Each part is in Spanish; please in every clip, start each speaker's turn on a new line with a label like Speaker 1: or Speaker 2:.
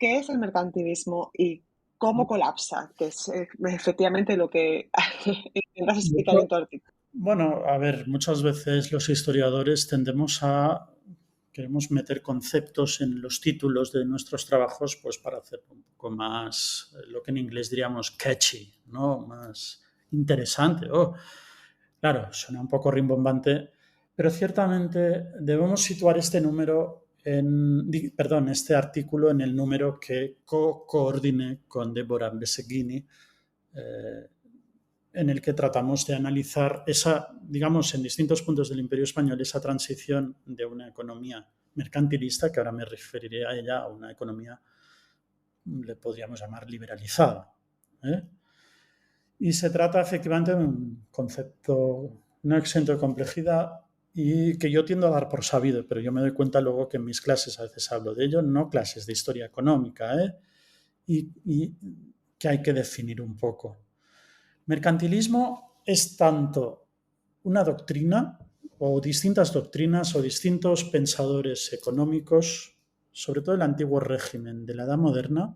Speaker 1: ¿qué es el mercantilismo y cómo colapsa? Que es efectivamente lo que intentas explicar en tu artículo.
Speaker 2: Bueno, a ver, muchas veces los historiadores queremos meter conceptos en los títulos de nuestros trabajos, pues para hacerlo un poco más, lo que en inglés diríamos catchy, ¿no? Más interesante. Oh, claro, suena un poco rimbombante, pero ciertamente debemos situar este artículo en el número que coordiné con Deborah Beseghini, eh, en el que tratamos de analizar digamos, en distintos puntos del Imperio Español, esa transición de una economía mercantilista, que ahora me referiré a ella, a una economía, le podríamos llamar liberalizada. ¿eh? Y se trata efectivamente de un concepto no exento de complejidad y que yo tiendo a dar por sabido, pero yo me doy cuenta luego que en mis clases a veces hablo de ello, no clases de historia económica, y que hay que definir un poco. Mercantilismo es tanto una doctrina o distintas doctrinas o distintos pensadores económicos, sobre todo el antiguo régimen de la Edad Moderna,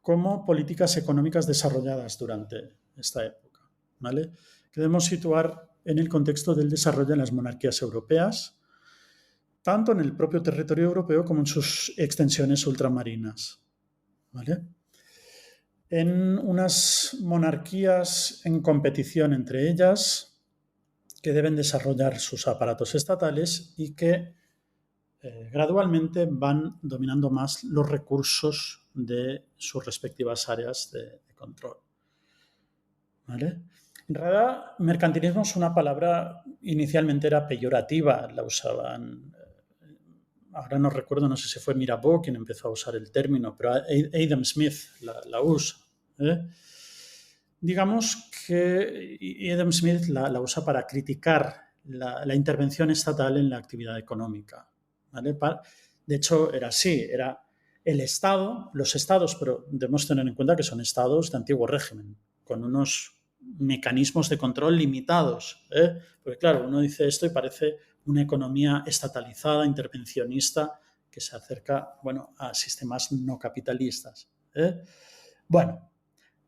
Speaker 2: como políticas económicas desarrolladas durante esta época, ¿vale? Que debemos situar en el contexto del desarrollo de las monarquías europeas, tanto en el propio territorio europeo como en sus extensiones ultramarinas, ¿vale? En unas monarquías en competición entre ellas, que deben desarrollar sus aparatos estatales y que gradualmente van dominando más los recursos de sus respectivas áreas de control. ¿Vale? En realidad, mercantilismo es una palabra, inicialmente era peyorativa, la usaban, ahora no recuerdo, no sé si fue Mirabeau quien empezó a usar el término, pero Adam Smith la usa. Digamos que Adam Smith la usa para criticar la intervención estatal en la actividad económica. ¿Vale? De hecho, era así, era el Estado, los estados, pero debemos tener en cuenta que son estados de antiguo régimen, con unos mecanismos de control limitados. Porque claro, uno dice esto y parece una economía estatalizada, intervencionista, que se acerca, bueno, a sistemas no capitalistas. Bueno,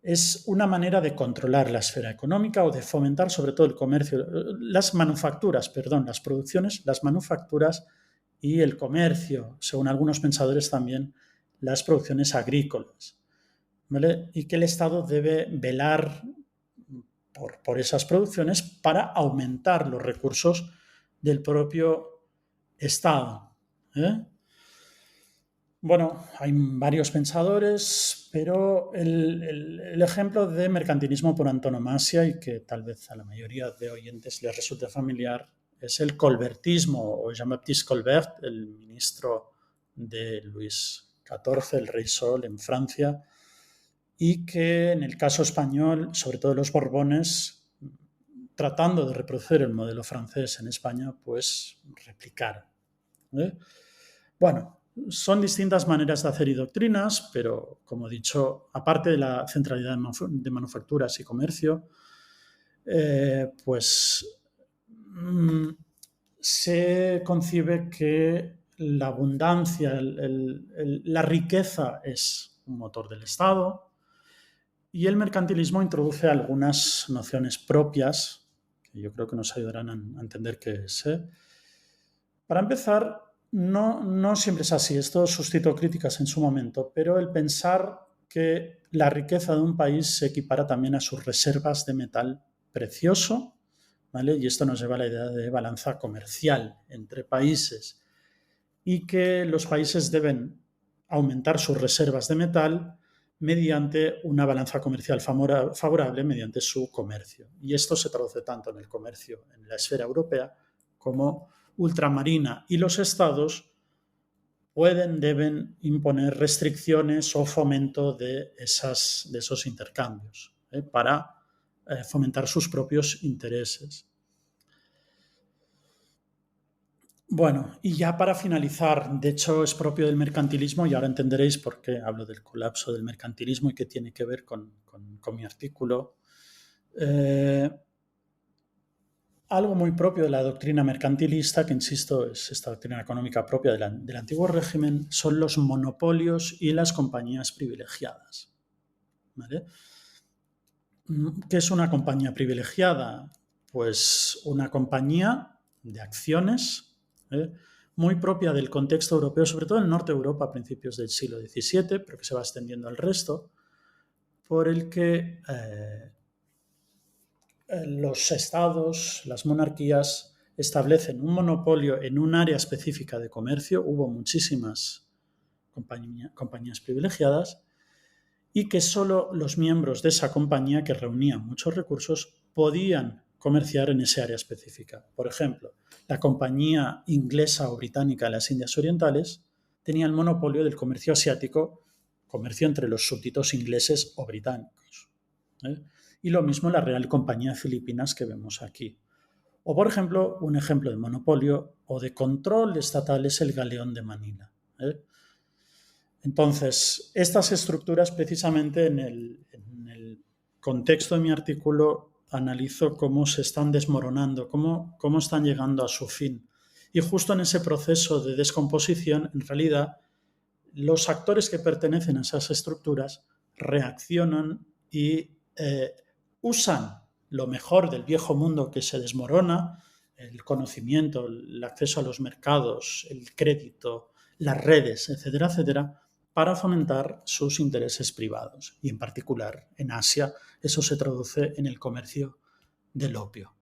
Speaker 2: es una manera de controlar la esfera económica o de fomentar sobre todo el comercio, las manufacturas, perdón, las producciones, las manufacturas y el comercio, según algunos pensadores también, las producciones agrícolas. ¿Vale? Y que el Estado debe velar por esas producciones para aumentar los recursos del propio Estado. Bueno, hay varios pensadores, pero el ejemplo de mercantilismo por antonomasia y que tal vez a la mayoría de oyentes les resulte familiar es el colbertismo o Jean-Baptiste Colbert, el ministro de Luis XIV, el rey Sol en Francia, y que en el caso español, sobre todo los Borbones, tratando de reproducir el modelo francés en España, pues replicaron. Bueno, son distintas maneras de hacer y doctrinas, pero como he dicho, aparte de la centralidad de manufacturas y comercio, pues se concibe que la abundancia, la riqueza es un motor del Estado y el mercantilismo introduce algunas nociones propias que yo creo que nos ayudarán a entender qué es. Para empezar, no siempre es así. Esto suscitó críticas en su momento, pero el pensar que la riqueza de un país se equipara también a sus reservas de metal precioso, ¿vale? Y esto nos lleva a la idea de balanza comercial entre países y que los países deben aumentar sus reservas de metal mediante una balanza comercial favorable mediante su comercio. Y esto se traduce tanto en el comercio en la esfera europea como ultramarina, y los estados deben imponer restricciones o fomento de esos intercambios para fomentar sus propios intereses. Bueno, y ya para finalizar, de hecho es propio del mercantilismo y ahora entenderéis por qué hablo del colapso del mercantilismo y qué tiene que ver con mi artículo. algo muy propio de la doctrina mercantilista, que insisto, es esta doctrina económica propia del antiguo régimen, son los monopolios y las compañías privilegiadas. ¿Vale? ¿Qué es una compañía privilegiada? Pues una compañía de acciones muy propia del contexto europeo, sobre todo en el norte de Europa a principios del siglo XVII, pero que se va extendiendo al resto, por el que los estados, las monarquías, establecen un monopolio en un área específica de comercio. Hubo muchísimas compañías privilegiadas y que solo los miembros de esa compañía, que reunían muchos recursos, podían comerciar en ese área específica. Por ejemplo, la compañía inglesa o británica de las Indias Orientales tenía el monopolio del comercio asiático, comercio entre los súbditos ingleses o británicos. Y lo mismo la Real Compañía de Filipinas que vemos aquí. O, por ejemplo, un ejemplo de monopolio o de control estatal es el Galeón de Manila. Entonces, estas estructuras, precisamente en el contexto de mi artículo, analizo cómo se están desmoronando, cómo están llegando a su fin. Y justo en ese proceso de descomposición, en realidad, los actores que pertenecen a esas estructuras reaccionan y usan lo mejor del viejo mundo que se desmorona, el conocimiento, el acceso a los mercados, el crédito, las redes, etcétera, etcétera, para fomentar sus intereses privados. Y en particular en Asia eso se traduce en el comercio del opio.